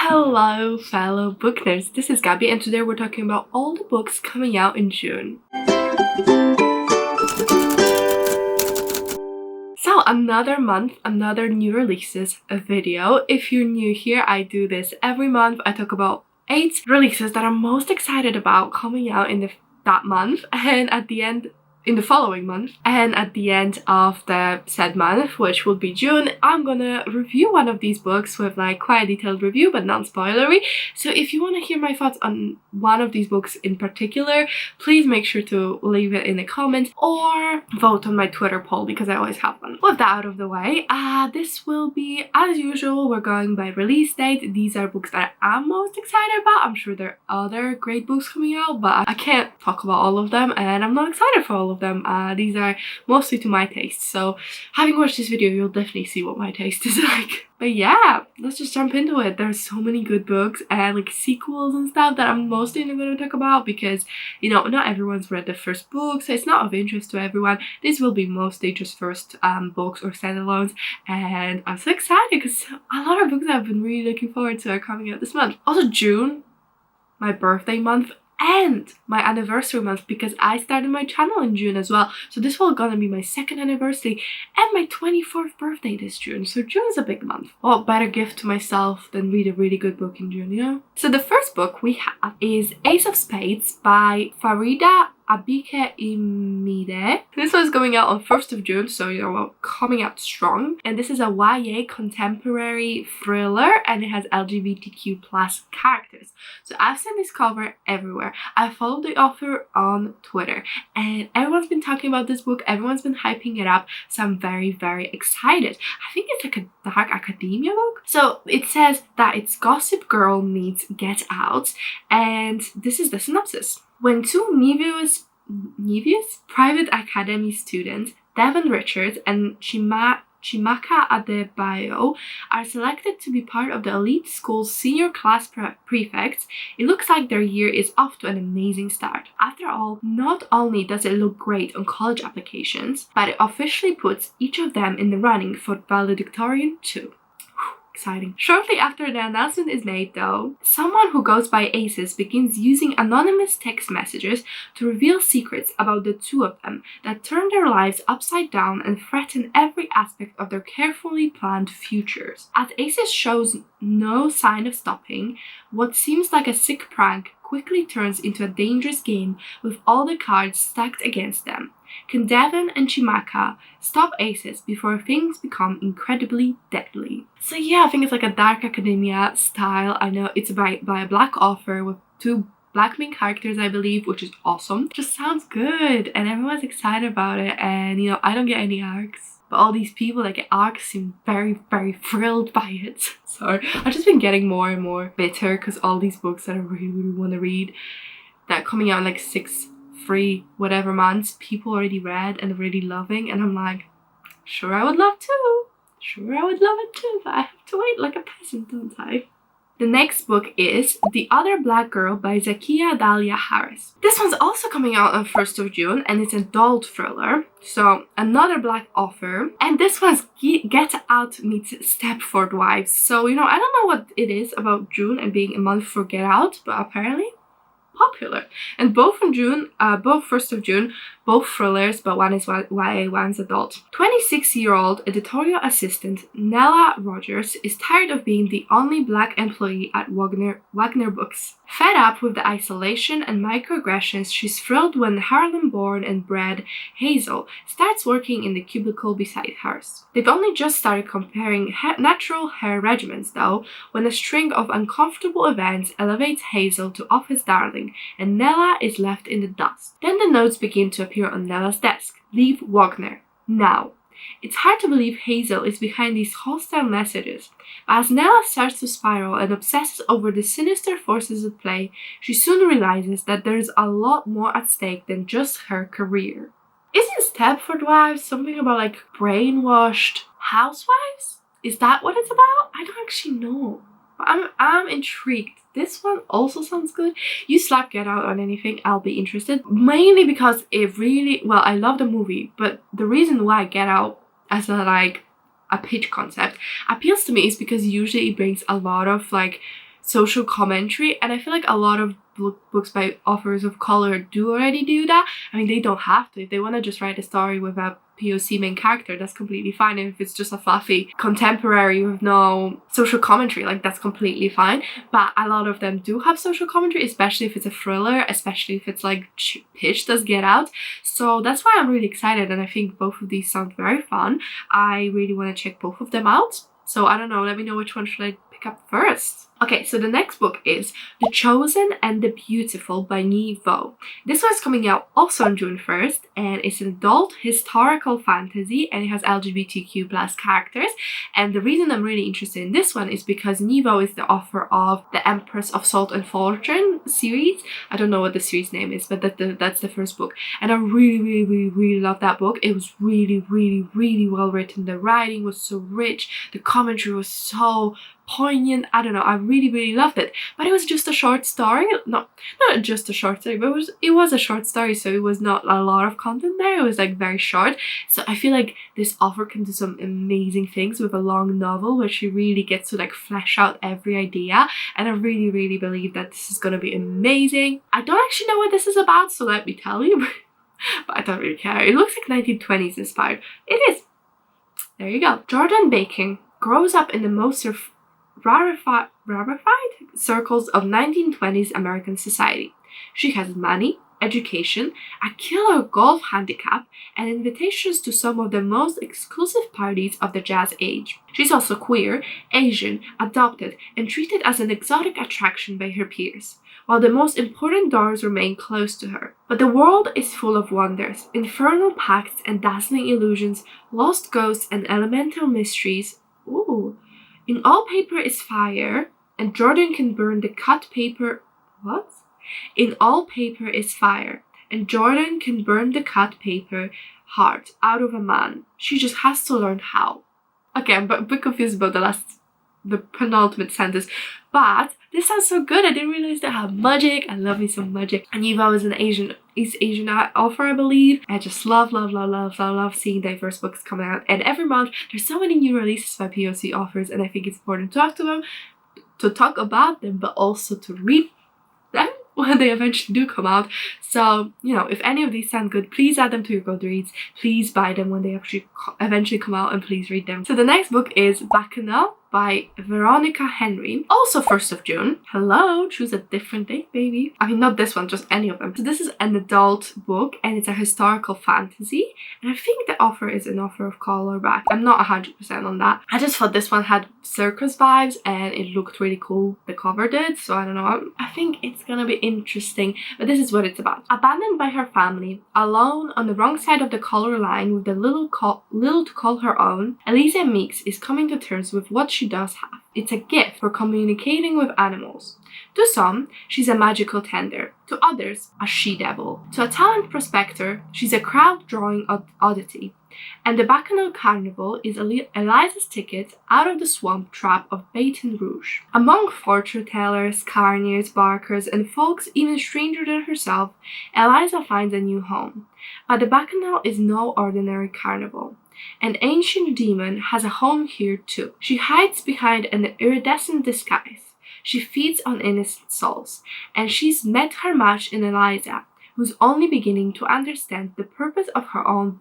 Hello fellow book nerds, this is Gabby and today we're talking about all the books coming out in June. So another month, another new releases video. If you're new here, I do this every month. I talk about 8 releases that I'm most excited about coming out in that month and at the end in the following month, and at the end of the said month, which will be June, I'm gonna review one of these books with like quite a detailed review but non-spoilery. So if you want to hear my thoughts on one of these books in particular, please make sure to leave it in the comments or vote on my Twitter poll because I always have one. With that out of the way, this will be, as usual, we're going by release date. These are books that I'm most excited about. I'm sure there are other great books coming out, but I can't talk about all of them and I'm not excited for all of them. These are mostly to my taste, so having watched this video you'll definitely see what my taste is like. But yeah, let's just jump into it. There's so many good books and like sequels and stuff that I'm mostly going to talk about because, you know, not everyone's read the first book, so it's not of interest to everyone. This will be mostly just first books or standalones, and I'm so excited because a lot of books I've been really looking forward to are coming out this month. Also June, my birthday month, and my anniversary month because I started my channel in June as well. So this will gonna be my 2nd anniversary and my 24th birthday this June. So June is a big month. What better gift to myself than read a really good book in June, you know? So the first book we have is Ace of Spades by Farida Àbíké-Íyímídé. This one's going out on 1st of June, so you know, well, coming out strong. And this is a YA contemporary thriller and it has LGBTQ plus characters. So I've seen this cover everywhere. I follow the author on Twitter and everyone's been talking about this book. Everyone's been hyping it up. So I'm very, very excited. I think it's like a dark academia book. So it says that it's Gossip Girl meets Get Out, and this is the synopsis. When two Nevious private academy students, Devon Richards and Chimaka Adebayo, are selected to be part of the elite school's senior class prefects, it looks like their year is off to an amazing start. After all, not only does it look great on college applications, but it officially puts each of them in the running for valedictorian too. Exciting. Shortly after the announcement is made though, someone who goes by Aces begins using anonymous text messages to reveal secrets about the two of them that turn their lives upside down and threaten every aspect of their carefully planned futures. As Aces shows no sign of stopping, what seems like a sick prank quickly turns into a dangerous game with all the cards stacked against them. Can Devon and Chimaka stop Aces before things become incredibly deadly? So yeah, I think it's like a dark academia style. I know it's by a black author with 2 black main characters, I believe, which is awesome. Just sounds good and everyone's excited about it, and you know, I don't get any arcs. But all these people that get arcs seem very, very thrilled by it. So I've just been getting more and more bitter because all these books that I really, really want to read that are coming out in like 6 free whatever months, people already read and really loving, and I'm like, sure I would love to. Sure I would love it too, but I have to wait like a peasant, don't I? The next book is The Other Black Girl by Zakiya Dalia Harris. This one's also coming out on 1st of June and it's an adult thriller. So another black author. And this one's Get Out meets Stepford Wives. So, you know, I don't know what it is about June and being a month for Get Out, but apparently popular. And both from June, both 1st of June, both thrillers, but one is YA, one's adult. 26-year-old editorial assistant Nella Rogers is tired of being the only black employee at Wagner Books. Fed up with the isolation and microaggressions, she's thrilled when Harlem-born and bred Hazel starts working in the cubicle beside hers. They've only just started comparing natural hair regimens though, when a string of uncomfortable events elevates Hazel to office darling, and Nella is left in the dust. Then the notes begin to appear on Nella's desk. Leave Wagner. Now. It's hard to believe Hazel is behind these hostile messages, but as Nella starts to spiral and obsesses over the sinister forces at play, she soon realizes that there's a lot more at stake than just her career. Isn't Stepford Wives something about like brainwashed housewives? Is that what it's about? I don't actually know. But I'm intrigued. This one also sounds good. You slap Get Out on anything, I'll be interested. Mainly because it really, well, I love the movie, but the reason why Get Out as a pitch concept appeals to me is because usually it brings a lot of like social commentary, and I feel like a lot of books by authors of color do already do that. I mean, they don't have to. If they want to just write a story with a POC main character, that's completely fine. And if it's just a fluffy contemporary with no social commentary, like, that's completely fine. But a lot of them do have social commentary, especially if it's a thriller, especially if it's like pitched as Get Out. So that's why I'm really excited, and I think both of these sound very fun. I really want to check both of them out. So I don't know, let me know which one should I pick up first. Okay, so the next book is The Chosen and the Beautiful by Nhi Vo. This one's coming out also on June 1st, and it's an adult historical fantasy, and it has LGBTQ plus characters. And the reason I'm really interested in this one is because Nhi Vo is the author of the Empress of Salt and Fortune series. I don't know what the series name is, but that's the first book. And I really love that book. It was really well written. The writing was so rich. The commentary was so poignant. I don't know, I really loved it. But it was just a short story. Not just a short story, but it was a short story, so it was not a lot of content there. It was like very short. So I feel like this author can do some amazing things with a long novel where she really gets to like flesh out every idea, and I really believe that this is gonna be amazing. I don't actually know what this is about, so let me tell you. But I don't really care. It looks like 1920s inspired. It is. There you go. Jordan Bacon grows up in the most rarefied circles of 1920s American society. She has money, education, a killer golf handicap, and invitations to some of the most exclusive parties of the jazz age. She's also queer, Asian, adopted, and treated as an exotic attraction by her peers, while the most important doors remain closed to her. But the world is full of wonders, infernal pacts and dazzling illusions, lost ghosts and elemental mysteries. Ooh. In all paper is fire, and Jordan can burn the cut paper. What? In all paper is fire, and Jordan can burn the cut paper heart out of a man. She just has to learn how. Okay, I'm a bit confused about the penultimate sentence, but this sounds so good. I didn't realize they have magic. I love me some magic. And Nhi Vo is an East Asian author, I believe. I just love seeing diverse books coming out. And every month, there's so many new releases by POC authors, and I think it's important to talk about them, but also to read them when they eventually do come out. So, you know, if any of these sound good, please add them to your good reads. Please buy them when they actually eventually come out, and please read them. So the next book is Bakuna by Veronica Henry, also 1st of June. Hello, choose a different date, baby. I mean, not this one, just any of them. So this is an adult book, and it's a historical fantasy, and I think the author is an author of color, but I'm not 100% on that. I just thought this one had circus vibes, and it looked really cool. The cover did, so I don't know. I think it's gonna be interesting, but this is what it's about. Abandoned by her family, alone on the wrong side of the color line with the little to call her own, Elisa Meeks is coming to terms with what she does have. It's a gift for communicating with animals. To some, she's a magical tender. To others, a she-devil. To a talent prospector, she's a crowd-drawing oddity. And the Bacchanal Carnival is Eliza's ticket out of the swamp trap of Baton Rouge. Among fortune-tellers, carniers, barkers, and folks even stranger than herself, Eliza finds a new home. But the Bacchanal is no ordinary carnival. An ancient demon has a home here too. She hides behind an iridescent disguise. She feeds on innocent souls, and she's met her match in Eliza, who's only beginning to understand the purpose of her own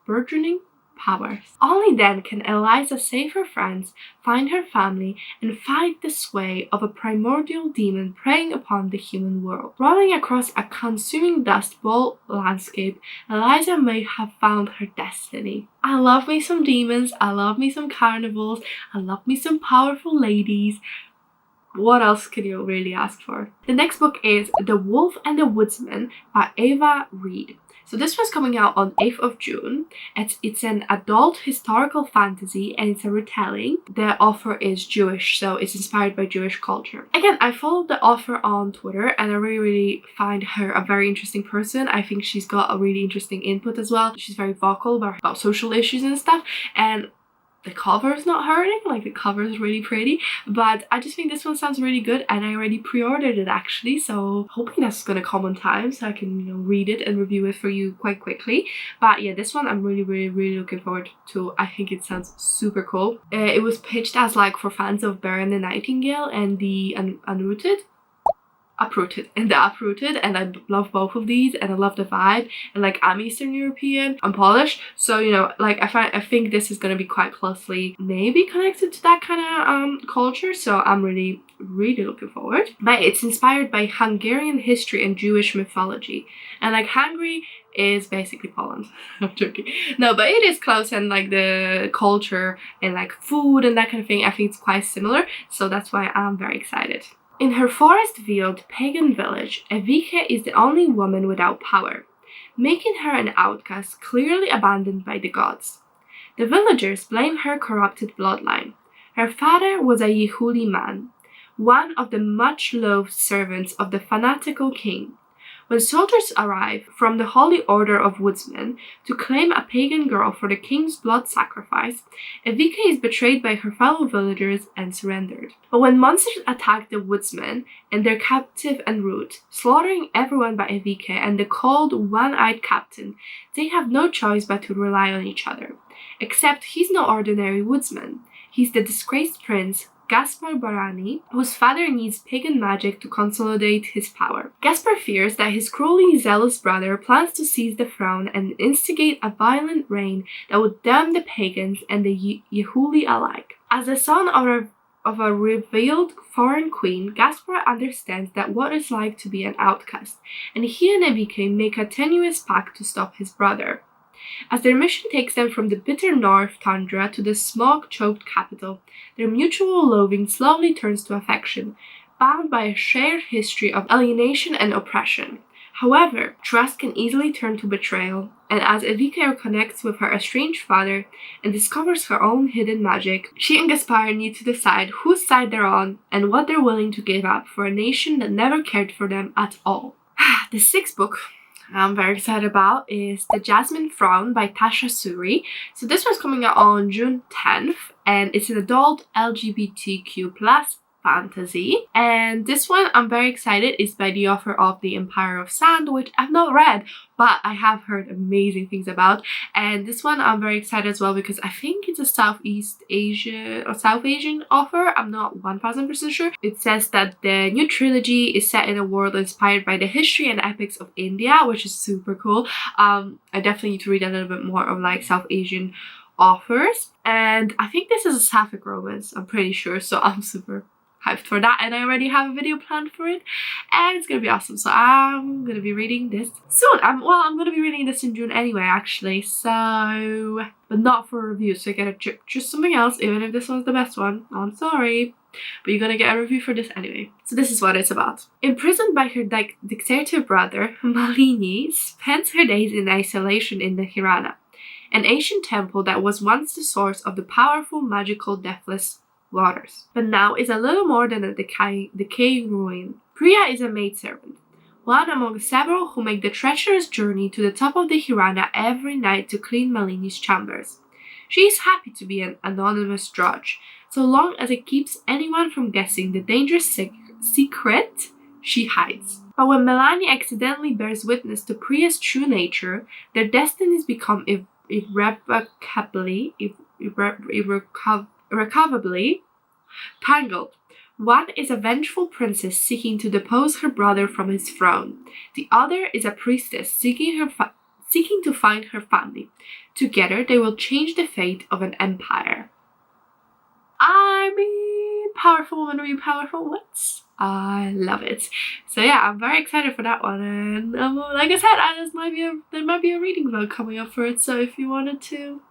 burgeoning powers. Only then can Eliza save her friends, find her family, and fight the sway of a primordial demon preying upon the human world. Rolling across a consuming dust bowl landscape, Eliza may have found her destiny. I love me some demons, I love me some carnivals, I love me some powerful ladies. What else can you really ask for? The next book is The Wolf and the Woodsman by Ava Reed. So this was coming out on 8th of June. It's an adult historical fantasy, and it's a retelling. The author is Jewish, so it's inspired by Jewish culture. Again, I followed the author on Twitter, and I really find her a very interesting person. I think she's got a really interesting input as well. She's very vocal about social issues and stuff, and the cover is not hurting, like the cover is really pretty, but I just think this one sounds really good, and I already pre-ordered it actually, so hoping that's gonna come on time so I can, you know, read it and review it for you quite quickly. But yeah, this one I'm really looking forward to. I think it sounds super cool. It was pitched as like for fans of Bear and the Nightingale and the Uprooted and I love both of these, and I love the vibe, and like I'm Eastern European, I'm Polish, so you know, like I think this is gonna be quite closely maybe connected to that kind of culture, so I'm really looking forward. But it's inspired by Hungarian history and Jewish mythology, and like Hungary is basically Poland. I'm joking. No, but it is close, and like the culture and like food and that kind of thing, I think it's quite similar, so that's why I'm very excited. In her forest-veiled pagan village, Àbíké is the only woman without power, making her an outcast clearly abandoned by the gods. The villagers blame her corrupted bloodline. Her father was a Yehudi man, one of the much-loved servants of the fanatical king. When soldiers arrive from the Holy Order of Woodsman to claim a pagan girl for the king's blood sacrifice, Àbíké is betrayed by her fellow villagers and surrendered. But when monsters attack the Woodsmen and their captive en route, slaughtering everyone but Àbíké and the cold, one-eyed captain, they have no choice but to rely on each other. Except he's no ordinary woodsman. He's the disgraced prince, Gaspar Barani, whose father needs pagan magic to consolidate his power. Gaspar fears that his cruelly zealous brother plans to seize the throne and instigate a violent reign that would damn the pagans and the Yehudi alike. As the son of a revealed foreign queen, Gaspar understands that what it's like to be an outcast, and he and Àbíké make a tenuous pact to stop his brother. As their mission takes them from the bitter north tundra to the smog-choked capital, their mutual loathing slowly turns to affection, bound by a shared history of alienation and oppression. However, trust can easily turn to betrayal, and as Àbíké connects with her estranged father and discovers her own hidden magic, she and Gaspar need to decide whose side they're on and what they're willing to give up for a nation that never cared for them at all. The sixth book I'm very excited about is The Jasmine Frost by Tasha Suri. So this one's coming out on June 10th, and it's an adult LGBTQ+ fantasy. And this one I'm very excited is by the author of The Empire of Sand, which I've not read, but I have heard amazing things about. And this one I'm very excited as well because I think it's a Southeast Asia or South Asian author. I'm not 1000% sure. It says that the new trilogy is set in a world inspired by the history and epics of India, which is super cool. I definitely need to read a little bit more of like South Asian authors. And I think this is a sapphic romance, I'm pretty sure, so I'm super hyped for that, and I already have a video planned for it, and it's gonna be awesome. So I'm gonna be reading this soon. I'm gonna be reading this in June anyway, actually, so but not for a review, so I gotta choose something else, even if this one's the best one. I'm sorry, but you're gonna get a review for this anyway. So this is what it's about. Imprisoned by her dictator brother, Malini spends her days in isolation in the Hirana, an ancient temple that was once the source of the powerful magical deathless waters, but now is a little more than a decaying ruin. Priya is a maidservant, one among several who make the treacherous journey to the top of the Hirana every night to clean Malini's chambers. She is happy to be an anonymous drudge, so long as it keeps anyone from guessing the dangerous secret she hides. But when Malini accidentally bears witness to Priya's true nature, their destinies become irrevocably tangled. One is a vengeful princess seeking to depose her brother from his throne. The other is a priestess seeking to find her family. Together, they will change the fate of an empire. I mean, powerful woman will be powerful. What? I love it. So yeah, I'm very excited for that one. And like I said, there might be a reading vlog coming up for it. So if you wanted to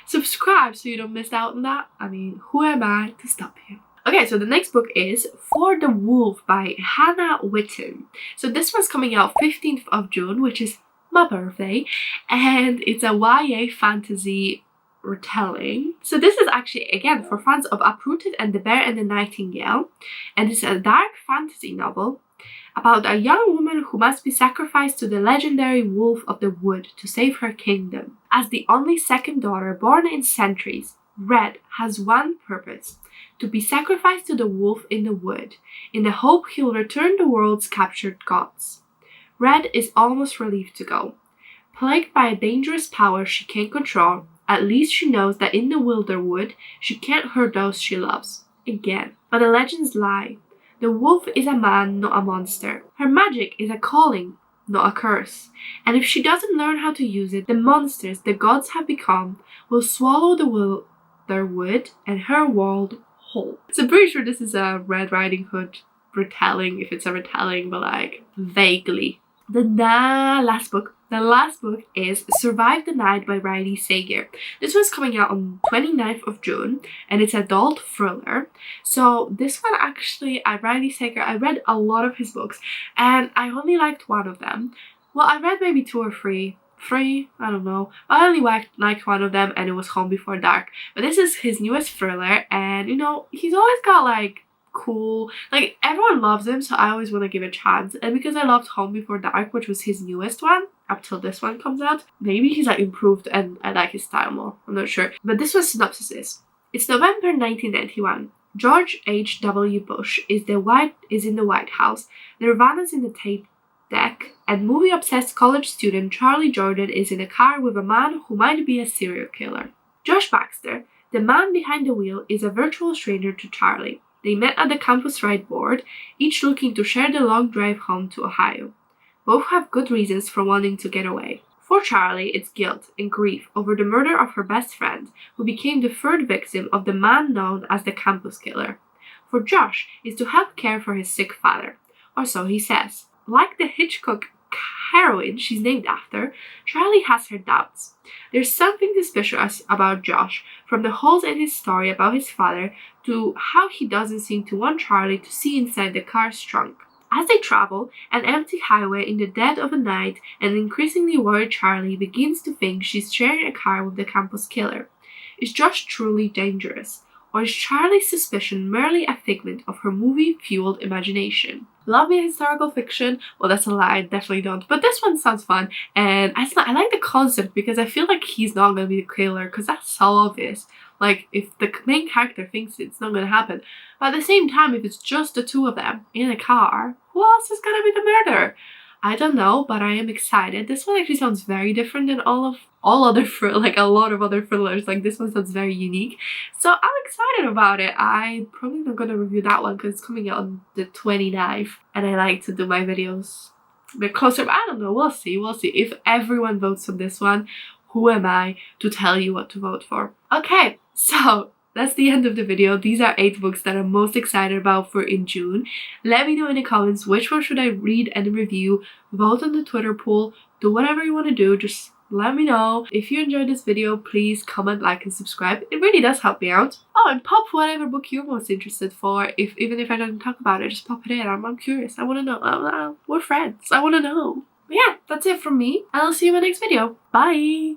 subscribe so you don't miss out on that, I mean, who am I to stop you? Okay, so the next book is For the Wolf by Hannah Witten. So this one's coming out 15th of June, which is my birthday, and it's a YA fantasy retelling. So this is actually, again, for fans of Uprooted and The Bear and the Nightingale, and it's a dark fantasy novel about a young woman who must be sacrificed to the legendary Wolf of the Wood to save her kingdom. As the only second daughter born in centuries, Red has one purpose: to be sacrificed to the wolf in the wood, in the hope he'll return the world's captured gods. Red is almost relieved to go. Plagued by a dangerous power she can't control, at least she knows that in the wilder wood she can't hurt those she loves. Again. But the legends lie. The wolf is a man, not a monster. Her magic is a calling, not a curse. And if she doesn't learn how to use it, the monsters the gods have become will swallow the wilder wood and her world whole. So I'm pretty sure this is a Red Riding Hood retelling, if it's a retelling, but like vaguely. The last book is Survive the Night by Riley Sager. This one's coming out on 29th of June and it's adult thriller. So this one actually, Riley Sager, I read a lot of his books and I only liked one of them. Well, I read maybe two or three, I don't know. I only liked one of them and it was Home Before Dark. But this is his newest thriller and you know, he's always got like cool, like everyone loves him, so I always want to give it a chance. And because I loved Home Before Dark, which was his newest one up till this one comes out, maybe he's like improved and I like his style more. I'm not sure. But this one's synopsis is: it's November 1991. George H.W. Bush is in the White House. Nirvana's in the tape deck, and movie-obsessed college student Charlie Jordan is in a car with a man who might be a serial killer. Josh Baxter, the man behind the wheel, is a virtual stranger to Charlie. They met at the campus ride board, each looking to share the long drive home to Ohio. Both have good reasons for wanting to get away. For Charlie, it's guilt and grief over the murder of her best friend, who became the third victim of the man known as the campus killer. For Josh, it's to help care for his sick father, or so he says. Like the Hitchcock heroine she's named after, Charlie has her doubts. There's something suspicious about Josh, from the holes in his story about his father to how he doesn't seem to want Charlie to see inside the car's trunk. As they travel an empty highway in the dead of a night, an increasingly worried Charlie begins to think she's sharing a car with the campus killer. Is Josh truly dangerous? Or is Charlie's suspicion merely a figment of her movie-fueled imagination? Love me historical fiction? Well, that's a lie, I definitely don't. But this one sounds fun, and I like the concept because I feel like he's not gonna be the killer, because that's so obvious. Like, if the main character thinks it's not gonna happen. But at the same time, if it's just the two of them in a car, who else is gonna be the murderer? I don't know, but I am excited. This one actually sounds very different than all other like a lot of other thrillers. Like this one sounds very unique. So I'm excited about it. I'm probably not gonna review that one because it's coming out on the 29th. And I like to do my videos a bit closer. But I don't know, we'll see. If everyone votes on this one, who am I to tell you what to vote for? Okay, so that's the end of the video. These are 8 books that I'm most excited about for in June. Let me know in the comments which one should I read and review. Vote on the Twitter poll. Do whatever you want to do. Just let me know. If you enjoyed this video, please comment, like, and subscribe. It really does help me out. Oh, and pop whatever book you're most interested for. Even if I don't talk about it, just pop it in. I'm curious. I want to know. We're friends. I want to know. But yeah, that's it from me. And I'll see you in my next video. Bye!